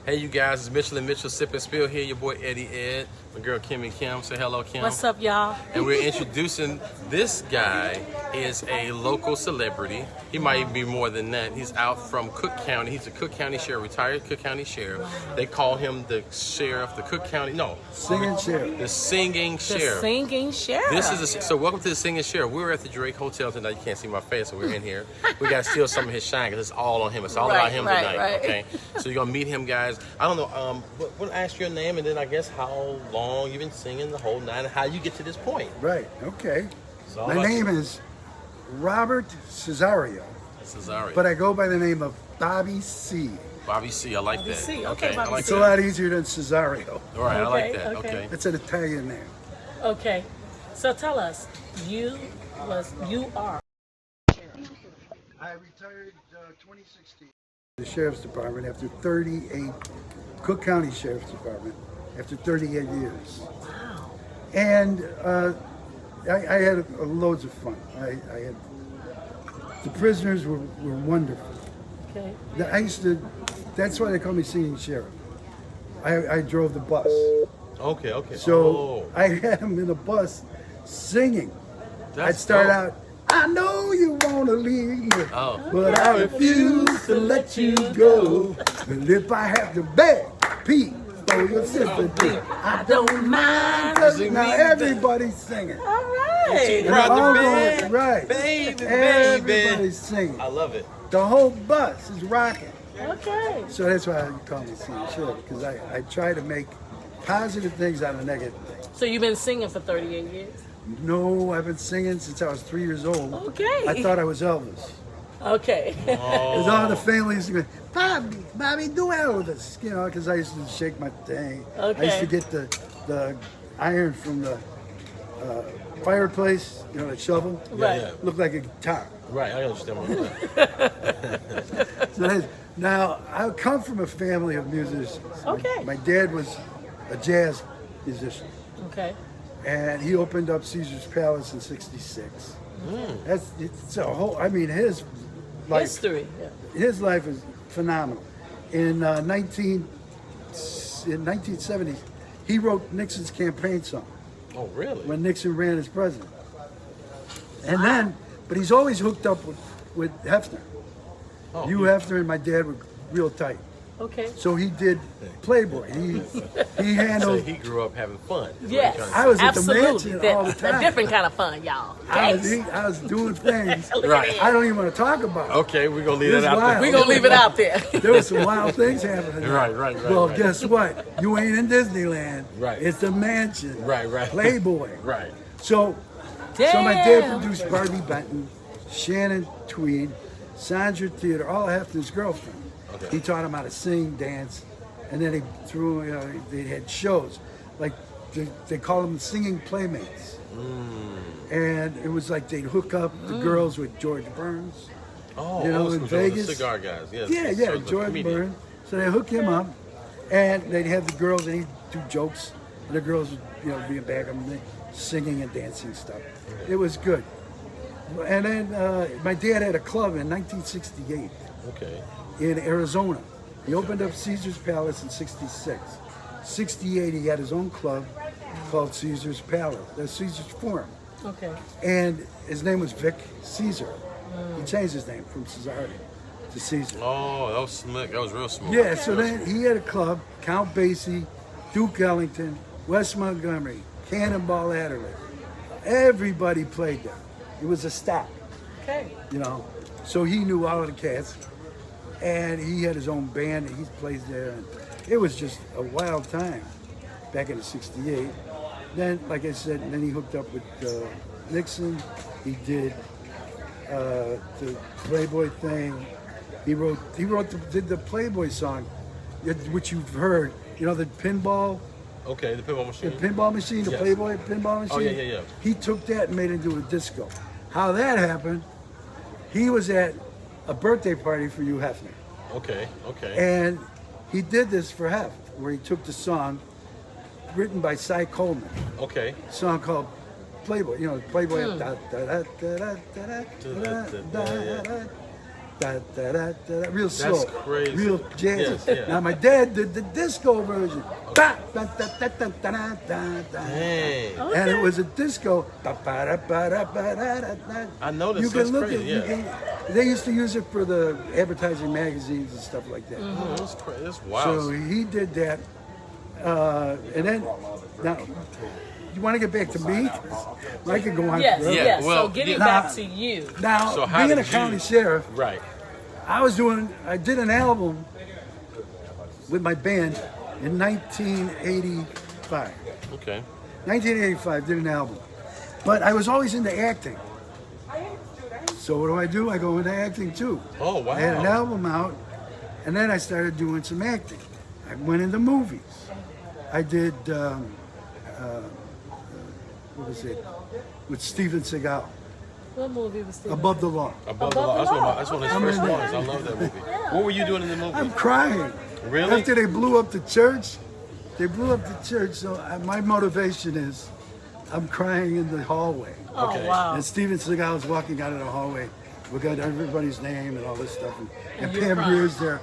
Hey, you guys, it's Mitchell and Mitchell Sip and Spill here. Your boy Eddie Ed, my girl Kimmi Kim. Say hello, Kim. What's up, y'all? And we're introducing this guy. Is a local celebrity. He might even be more than that. He's out from Cook County. He's a Cook County sheriff, retired Cook County sheriff. They call him the sheriff, the Cook County. No, singing sheriff. The singing sheriff. The singing sheriff. This is so. Welcome to the singing sheriff. We were at the Drake Hotel tonight. You can't see my face, so we're in here. We got to steal some of his shine because it's all on him. It's all about him tonight. Right. Okay. So you're gonna meet him, guys. I don't know. We'll ask your name and then I guess how long you've been singing the whole night and how you get to this point. Right. Okay. My name is Robert Cesario. Cesario. But I go by the name of Bobby C. Bobby C. I like Bobby that. C. Okay, I like It's a lot easier than Cesario. All right, I like that. Okay. Okay. It's an Italian name. Okay. So tell us, you are. I retired 2016. The Sheriff's Department after 38, Cook County Sheriff's Department, after 38 years. Wow. And I had loads of fun. The prisoners were wonderful. Okay. That's why they call me singing sheriff. I drove the bus. Okay. So I had them in a bus singing. I'd start out, I know you want to leave me, but I refuse to let you go. And if I have to beg, Pete, for your sympathy, I don't mind. 'Cause now everybody's singing. All right. Right. Baby. Everybody's singing. I love it. The whole bus is rocking. Okay. So that's why you call me singing sheriff, because I try to make positive things out of negative things. So you've been singing for 38 years? No, I've been singing since I was 3 years old. Okay. I thought I was Elvis. Okay. Because all the families go, Bobby, do Elvis, because I used to shake my thing. Okay. I used to get the iron from the fireplace, the shovel. Right. Yeah. Looked like a guitar. Right, I understand what you're saying. Now, I come from a family of musicians. Okay. My dad was a jazz musician. Okay. And he opened up Caesar's Palace in '66. It's a whole. I mean, his life. History. Yeah. His life is phenomenal. In 1970s, he wrote Nixon's campaign song Oh, really? when Nixon ran as president. And then, but he's always hooked up with Hefner. Oh, Hugh Hefner and my dad were real tight. Okay. So he did Playboy. He handled. So he grew up having fun. Yes. I was at the Absolutely. mansion all the time. A different kind of fun, y'all. I was doing things Right. I don't even want to talk about. Okay, we're going to leave It's that out wild. there. We're going to leave it out there. There were some wild things happening. Right. Well, right. guess what? You ain't in Disneyland. Right. It's the mansion. Right. Playboy. Right. So my dad produced Barbie Benton, Shannon Tweed, Sandra Theater, all Hefner's girlfriend. Okay. He taught him how to sing, dance, and then he threw. They had shows, like they called them singing playmates. And it was like they'd hook up the girls with George Burns. Oh, in Vegas. The cigar guys. Yes. Yeah, So the George comedian. Burns. So they hook him up, and they'd have the girls, and he'd do jokes, and the girls would, be in back of him, singing and dancing stuff. It was good. And then my dad had a club in 1968 Okay. in Arizona. He opened up Caesar's Palace in '66. '68, he had his own club called Caesar's Palace, the Caesar's Forum. Okay. And his name was Vic Caesar. He changed his name from Cesario to Caesar. Oh, that was slick. That was real smooth. Yeah, so then he had a club, Count Basie, Duke Ellington, Wes Montgomery, Cannonball Adderley. Everybody played there. It was a stop, Okay. So he knew all of the cats. And he had his own band, and he plays there. And it was just a wild time back in the '68. Then, like I said, then he hooked up with Nixon. He did the Playboy thing. Did the Playboy song, which you've heard. The pinball. Okay, the pinball machine. The pinball machine, the Yes. Playboy pinball machine. Oh, yeah. He took that and made it into a disco. How that happened, he was at a birthday party for Hugh Hefner. Okay. And he did this for Hef, where he took the song written by Cy Coleman, Okay. a song called Playboy. Playboy. Da, da, da, da, real slow, crazy. real jazzy. Yes, yeah. Now my dad did the disco version. Ba, da, da, da, da, da, da, da, da. Dang. And it was a disco. Ba, ba, da, ba, da, ba, da, da, da. I noticed. You can That's look crazy. at. Yeah. They used to use it for the advertising magazines and stuff like that. Oh, that's crazy. That's wild. So he did that, and then now. You want to get back to me? I could go on Yes, forever. Yeah, yes. well, So getting yeah. back to you. Now, So how being a did you- county sheriff, Right. I did an album with my band in 1985. Okay. 1985, did an album. But I was always into acting. So what do? I go into acting too. Oh, wow. I had an album out, and then I started doing some acting. I went into movies. I did, what was it? With Steven Seagal, What movie was this? Above the Law. Above the Law. That's one of his I'm first in there. ones. I love that movie. What were you doing in the movie? I'm crying. Really? After they blew up the church, so my motivation is I'm crying in the hallway. Oh, Okay. wow. And Steven Seagal's walking out of the hallway. We got everybody's name and all this stuff. And you're Pam crying. Grier's there.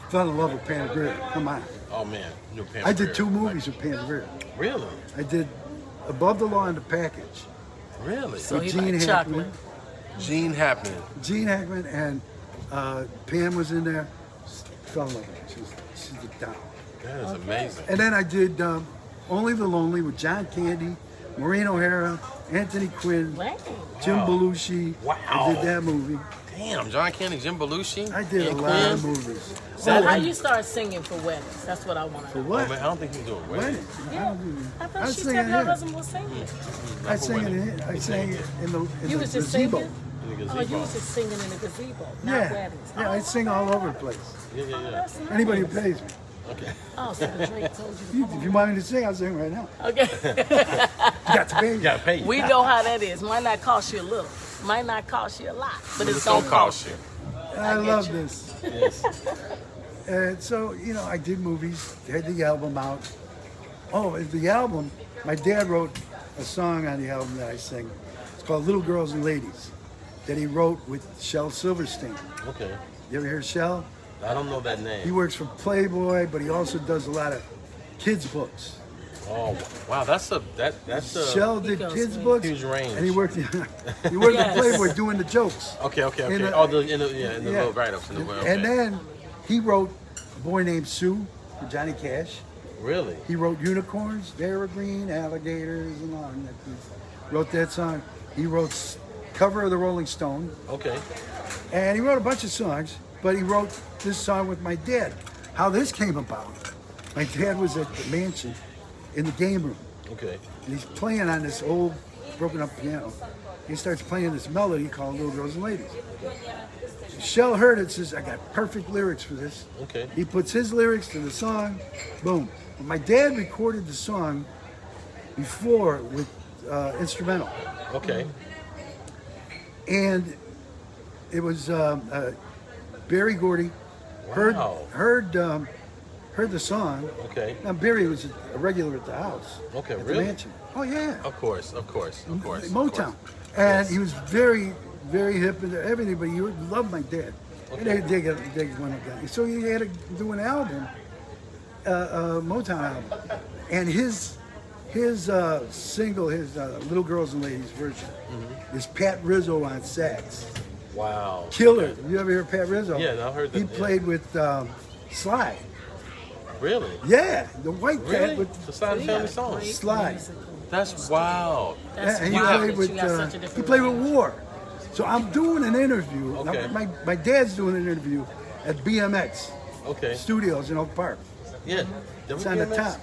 Fell in love with Pam Grier. Come on. Oh man, you I did 2 movies with Pam Grier. Really? I did Above the Law and The Package. Really? So he Gene liked Hackman. chocolate. Gene happening. Gene Hackman and Pam was in there. Fell in love with her. She's a down. That is amazing. And then I did Only the Lonely with John Candy, Maureen O'Hara, Anthony Quinn, Wow. Jim Belushi. Wow. I did that movie. Damn, John Candy, Jim Belushi. I did and a lot of Quinn. movies. So how you start singing for weddings? That's what I want to For know. Oh, what? man, I don't think he's doing weddings. Weddings. Yeah. I I thought she sing said it her here. husband was singing. I sang it. I sang it in the You was just gazebo. singing? In the Oh, gazebo. you was just singing in the gazebo, not Yeah, weddings. yeah. I sing all over the place. Yeah, yeah, yeah. That's nice. Anybody who pays me. Okay. Oh, so Drake told you to come If you want me to sing, I'll sing right now. on. Okay. You got to pay You me. gotta pay you. We know how that is. Might not cost you a little. Might not cost you a lot. But it's gonna gonna cost you. I get love you. this. Yes. And so, I did movies, had the album out. Oh, the album, my dad wrote a song on the album that I sing. It's called Little Girls and Ladies, that he wrote with Shel Silverstein. Okay. You ever hear Shel? I don't know that He name. works for Playboy, but he also does a lot of kids' books. Oh, wow. That's a Shel did goes kids' big. books, Huge range. and he worked at Yes. Playboy doing the jokes. Okay. In the- Oh, in the Yeah. little write-ups in the okay. And then he wrote A Boy Named Sue for Johnny Cash. Really? He wrote Unicorns, Vera Green, Alligators, and all that. He wrote that song. He wrote Cover of the Rolling Stone, Okay. and he wrote a bunch of songs, but he wrote this song with my dad. How this came about, my dad was at the mansion in the game room, Okay. and he's playing on this old broken up piano. He starts playing this melody called Little Girls and Ladies. Shel heard it, says, I got perfect lyrics for this. Okay. He puts his lyrics to the song, boom. But my dad recorded the song before with instrumental. Okay. And it was Barry Gordy heard Wow. heard the song. Okay. Now Barry was a regular at the house. Okay, at really? the mansion. Oh yeah. Of course. Motown. And he was very, very hip and everything, but he loved my dad. Okay. And they dig one guy. So he had to do an album, a Motown album. And his single, his Little Girls and Ladies version, is Pat Rizzo on sax. Wow. Killer. Okay. You ever hear Pat Rizzo? Yeah, I've heard that, He yeah. played with Sly. Really? Yeah, the white Really? cat with The Side Family Song. Sly. That's wild. That's And he wild played that with you got such a different he played with range. War. So I'm doing an interview. Okay. Now, my dad's doing an interview at BMX Okay. Studios in Oak Park. Yeah. It's on the top.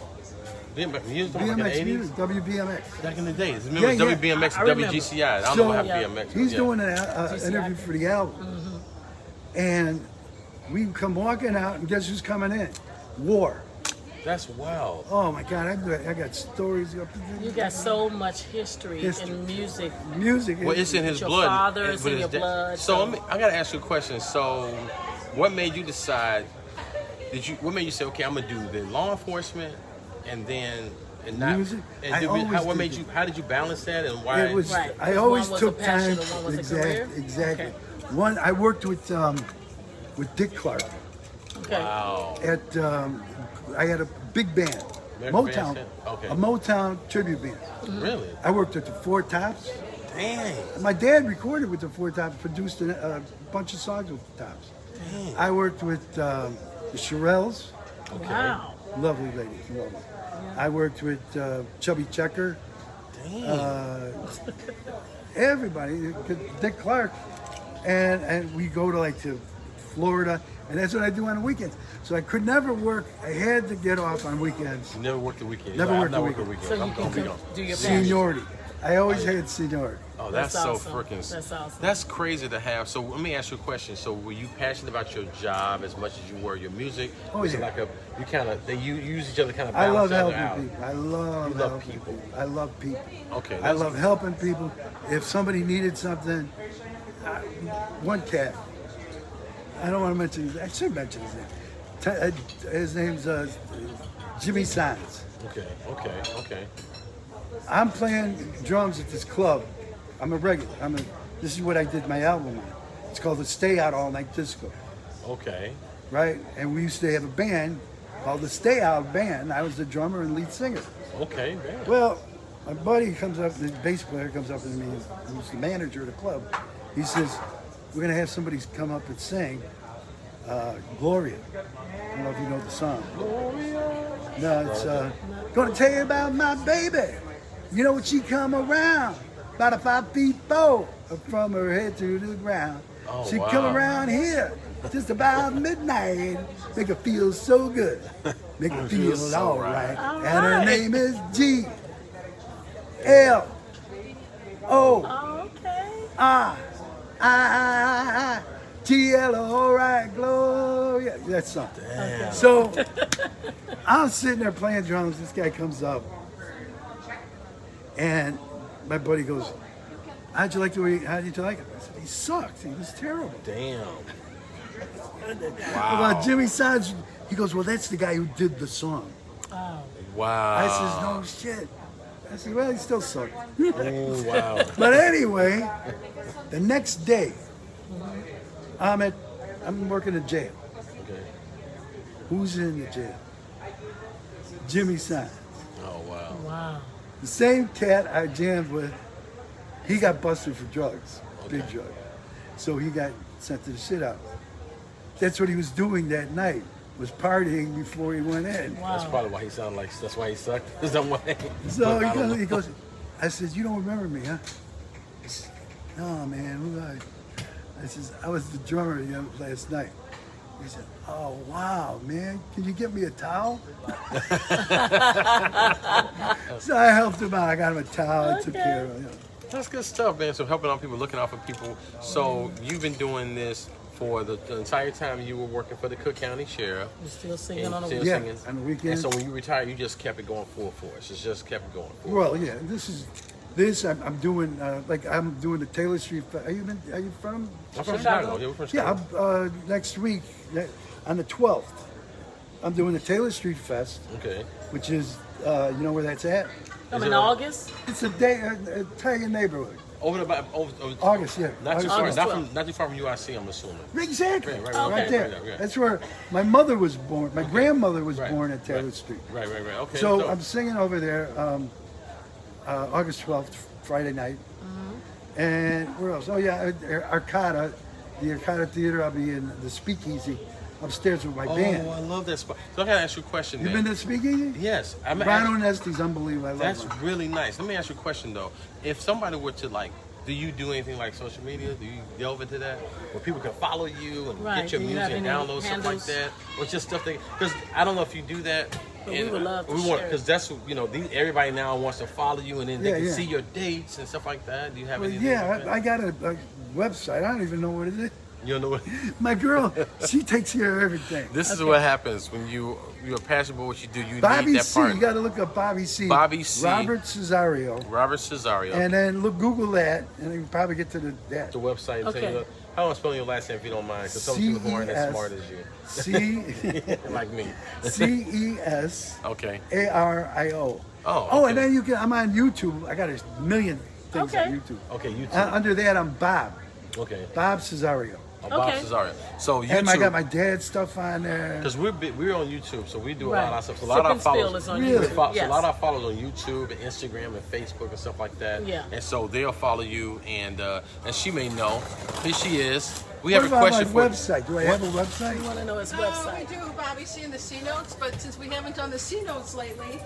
BMX. You was talking about BMX in the 80s? music, WBMX. Back in the days. Remember Yeah, yeah. WBMX I remember. WGCI? I don't So, know how Yeah. BMX. He's yeah. doing an interview for the album. And we come walking out, and guess who's coming in? War. That's wild. Oh my God, I got stories. You got so much history History. in music. Music. Well, it's in his Your blood. father It- is but in his your da- blood, So so- I got to ask you a question. So, what made you decide? What made you say, okay, I'm gonna do the law enforcement, and then not Music? And I do, always what did made that. you? How did you balance that, and why? It was. Right, I 'cause always one was a took passion time. and one was a career? Exactly. Okay. One, I worked with Dick Clark Okay. Wow. at. I had a big band, American Motown, Bandstand? Okay. a Motown tribute band. Really? I worked at the Four Tops. Dang. My dad recorded with the Four Tops, produced a bunch of songs with the Tops. Dang. I worked with the Shirelles, Wow. lovely ladies, lovely. I worked with Chubby Checker, Dang. everybody, Dick Clark, and we go to Florida, and that's what I do on the weekends. So I could never work. I had to get off on weekends. You never worked the weekend. Never I've worked not the worked the weekend. weekend. So you I'm can gonna be on. do your passion. Seniority. I always had seniority. Oh, that's That's so awesome. freaking. That's awesome. That's crazy to have. So let me ask you a question. So were you passionate about your job as much as you were your music? Oh, Was it yeah. like you kind of they use each other kind of I love balance each other helping out? people. I love You love helping people. I love people. Okay, I that's- love helping people. If somebody needed something, one cat. I don't want to mention his. I should mention his name. His name's Jimmy Signs. Okay. I'm playing drums at this club. I'm a regular. This is what I did my album on. It's called the Stay Out All Night Disco, Okay. right? And we used to have a band called the Stay Out Band. I was the drummer and lead singer. Okay. Man. Well, my buddy comes up, the bass player comes up to me, who's the manager of the club. He says, we're going to have somebody come up and sing Gloria. I don't know if you know the song. No, it's going to tell you about my baby. You know, when she come around, about 5 feet 4, from her head to the ground. Oh, She wow. come around here just about midnight, make her feel so good, make her feel so all right. right. All And her right. name is G L O Oh, okay. I G L O, all right, Gloria. That's something. Damn. So I'm sitting there playing drums. This guy comes up, and my buddy goes, how did you like it? I said, he sucked. He was terrible. Damn. About Jimmy Signs, he goes, well, that's the guy who did the song. Oh. Wow. I says, no shit. I said, well, he still sucked. Oh, wow. But anyway, the next day, I'm working in jail. Okay. Who's in the jail? Jimmy Signs. Oh, wow. Wow. The same cat I jammed with, he got busted for drugs, big drugs. So he got sent to the shit house. That's what he was doing that night, was partying before he went in. Wow. That's probably why he sounded like. That's why he sucked. Some way. So I don't know. he goes, I said, you don't remember me, huh? He said, no, man, who are you? I says, I was the drummer last night. He said, oh, wow, man, can you get me a towel? So I helped him out. I got him a towel. I took Okay. care of him. That's good stuff, man. So helping out people, looking out for people. So you've been doing this for the entire time you were working for the Cook County Sheriff. You're still singing And on the still weekend. Yeah, singing. on the weekends. And so when you retired, you just kept it going full force. It's just kept it going full. Well, yeah, I'm doing I'm doing the Taylor Street. Are you from? I'm from Chicago. Chicago. Yeah, we're from Yeah, Chicago. next week on the 12th, I'm doing the Taylor Street Fest, Okay. which is you know where that's at? Come Is in it- August? It's a day Italian neighborhood. Over August, yeah. Not too August far. 12th. Not too far from UIC, I'm assuming. Exactly. Right, Right there. right, yeah. That's where my mother was born. My grandmother was Right, born at Taylor right. Street. Right. Okay. So dope. I'm singing over there August 12th, Friday night. And where else? Oh, yeah, Arcata, the Arcata Theater. I'll be in the Speakeasy upstairs with my band. Oh, I love that spot. So I gotta ask you a question, You man. been to the Speakeasy? Yes. I'm Rhino Nesti's unbelievable. I love That's him. really nice. Let me ask you a question though. If somebody were to do you do anything like social media? Do you delve into that? Where people can follow you and Right. get your Do you music have and any download stuff like handles? that? Or just stuff because I don't know if you do that. But we would love to share it. because that's everybody now wants to follow you and then they Yeah, can yeah. see your dates and stuff like that. Do you have Well, anything? yeah, like that? I got a website. I don't even know what it is. You don't know what? My girl, she takes care of everything. This is what happens when you're passionate about what you do. You Bobby need that C. part. You got to look up Bobby C. Bobby C. Robert Cesario. Robert Cesario. And then Google that, and you can probably get to that. the website. Okay. Tell you how am I spelling your last name if you don't mind? Because some people aren't as smart as you. Like me. CESARIO. Okay. Oh, and then I'm on YouTube. I got a million things Okay. on YouTube. Okay, you too. Under that, I'm Bob. Okay. Bob Cesario. Bob Okay. Cesario. So And I got YouTube, my dad's stuff on there. because we're on YouTube, so we do a lot Right. of stuff. So a Sip lot of and our Spill followers, is on Really? YouTube. so a Yes. lot of our followers on YouTube and Instagram and Facebook and stuff like that. Yeah. And so they'll follow you, and she may know. Here she is. We have What a about question my for website? Do I have a website? You want to know his We website? do Bobby C in the C notes, but since we haven't done the C notes lately,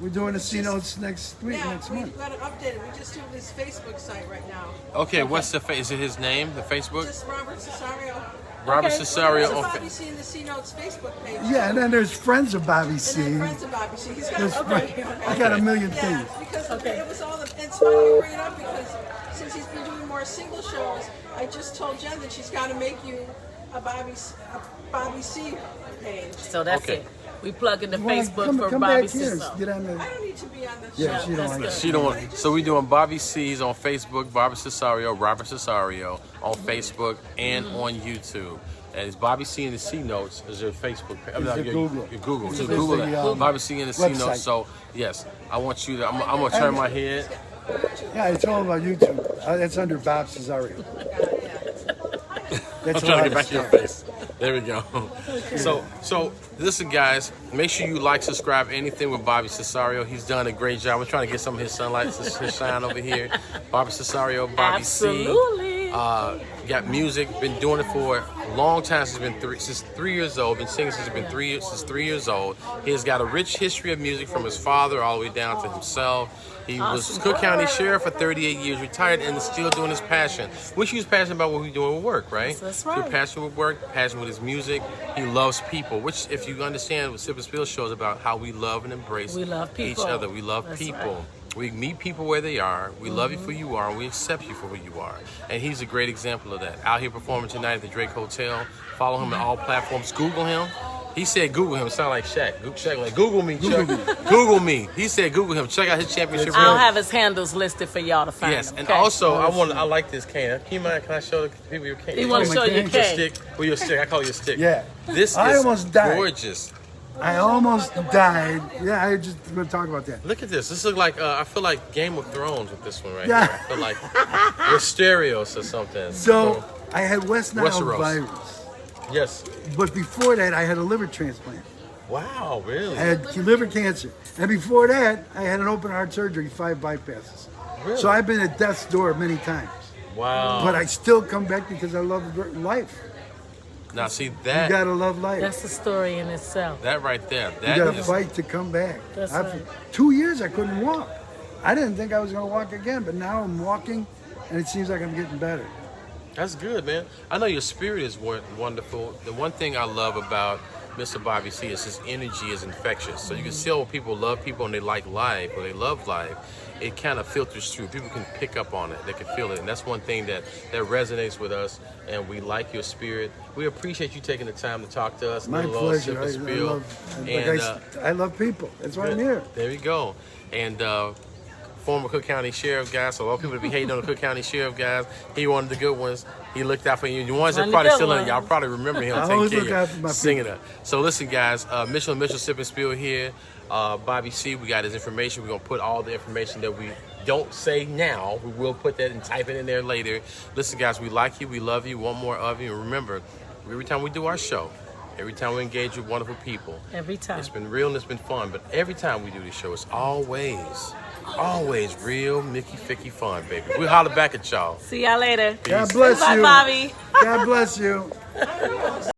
We're doing the C notes next week, yeah, next we've month. got to update it. We just do this Facebook site right now. Okay, what's is it his name? The Facebook? Just Robert Cesario. Robert Okay. Cesario There's a on Bobby C in the C notes Facebook page. Yeah, and then there's friends of Bobby And C. then friends of Bobby C. He's got There's a friends. okay. I got a million Yeah, things. because Okay. it was all the. It's funny you bring it up because since he's been doing more single shows, I just told Jen that she's got to make you a Bobby C page. So that's Okay. it. We plug in the Well, Facebook come, for come Bobby back here and Cesario. get on the. I don't need to be on the Yeah, show. she don't that's like good. it. She don't want. So we doing Bobby C's on Facebook, Bobby Cesario, Robert Cesario on Facebook and on YouTube. And it's Bobby C in the C notes is your Facebook page. It's your Google. Your Google. So It's Google the, it. Bobby C in the C website. notes. So yes, I want you to. I'm gonna turn my head. Yeah, it's all about YouTube. It's under Bob Cesario. That's I'm trying to a get lot back of to your stuff. face. There we go. So listen, guys. Make sure you like, subscribe, anything with Bobby Cesario. He's done a great job. We're trying to get some of his sunlight, his shine over here. Bobby Cesario, Bobby Absolutely. C. Got music. Been doing it for a long time. Since 3 years old. Been singing since he's been 3 years. Since 3 years old. He has got a rich history of music from his father all the way down to himself. He was Cook County Sheriff for 38 years, retired, and is still doing his passion. Which he was passionate about what he was doing with work, right? That's He was right. passionate with work, passionate with his music. He loves people, which, if you understand what Sip and Spill shows about how we love and embrace We love each people. other. We love That's people. right. We meet people where they are. We love you for who you are, and we accept you for who you are. And he's a great example of that. Out here performing tonight at the Drake Hotel. Follow him on all platforms. Google him. He said Google him. It sound like Shaq. Shaq like, Google me, Chuck. Google me. He said Google him. Check out his championship I'll ring. have his handles listed for y'all to find. Yes, him, and okay? also I like this cane. Can I show the people your cane? You want to Oh, show my your cane? Your cane? stick? Well, your stick. I call it your stick. Yeah. This I is almost died. gorgeous. I almost died. Yeah, I just going to talk about that. Look at this. This looks like I feel like Game of Thrones with this one right Yeah. here. I feel like Mysterios or something. So I had West Nile Westeros. virus, Yes. but before that, I had a liver transplant. Wow. Really. I had liver cancer, and before that, I had an open heart surgery, 5 bypasses. Really? So I've been at death's door many times, Wow. but I still come back because I love life. Now see You that. gotta love life. That's a story in itself. That right there. You That gotta is. fight to come back. That's I've- right. 2 years I couldn't walk. I didn't think I was gonna walk again, but now I'm walking, and it seems like I'm getting better. That's good, man. I know your spirit is wonderful. The one thing I love about Mr. Bobby C is his energy is infectious. So you can see when people love people and they like life or they love life, it kind of filters through. People can pick up on it. They can feel it. And that's one thing that resonates with us. And we like your spirit. We appreciate you taking the time to talk to us. My Little old pleasure. Sip and Spill. I love people. That's why I'm here. There you go. And former Cook County Sheriff guy, so a lot of people be hating on the Cook County Sheriff guys. He one of the good ones. He looked out for you. The ones that One of the probably good still in it, ones. y'all probably remember him I taking always care look of out for you, my singing it. So listen, guys, Mitchell&Mitchell Sip and Spill here. Bobby C, we got his information. We're going to put all the information that we don't say now. We will put that and type it in there later. Listen, guys, we like you. We love you. Want more of you. And remember, every time we do our show, every time we engage with wonderful people, Every time. it's been real and it's been fun. But every time we do this show, it's always real Mickey Ficky fun, baby. We'll holler back at y'all. See y'all later. God bless Bye, you. Bobby. God bless you.